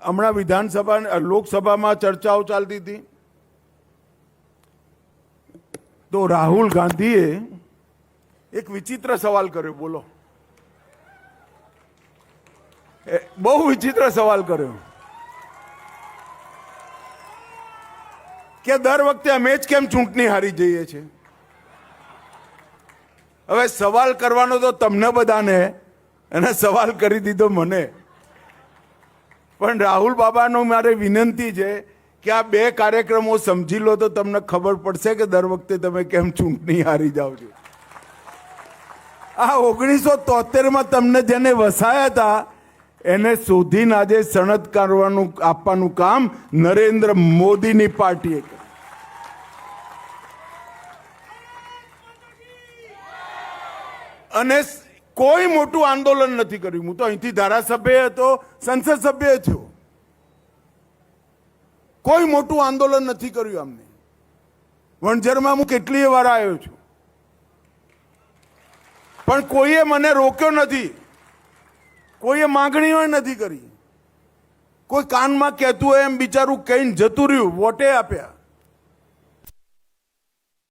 હમણાં વિધાનસભા લોકસભામાં ચર્ચાઓ ચાલતી હતી તો રાહુલ ગાંધીએ એક વિચિત્ર સવાલ કર્યો. બોલો, બહુ વિચિત્ર સવાલ કર્યો કે દર વખતે અમે જ કેમ ચૂંટણી હારી જઈએ છીએ. હવે સવાલ કરવાનો તો તમને બધાને, અને સવાલ કરી દીધો મને. પણ રાહુલ બાબાનો મારે વિનંતી છે કે આ બે કાર્યક્રમો સમજી લો તો તમને ખબર પડશે કે દર વખતે તમે કેમ ચૂંટણી હારી જાઓ છો. આ 1973માં તમને જેને વસાયા હતા એને શોધીને આજે સનદ કરવાનું આપવાનું કામ નરેન્દ્ર મોદીની પાર્ટીએ કર્યું. અને કોઈ મોટું આંદોલન નથી કર્યું. હું તો અહીંથી ધારાસભ્ય હતો, સંસદ સભ્ય થયો. કોઈ મોટું આંદોલન નથી કર્યું અમને. વણઝરમાં હું કેટલીય વાર આવ્યો છું, પણ કોઈએ મને રોક્યો નથી. કોઈએ માંગણીઓ નથી કરી. કોઈ કાનમાં કહેતું હોય એમ બિચારું કહીને જતું રહ્યું, વોટે આપ્યા.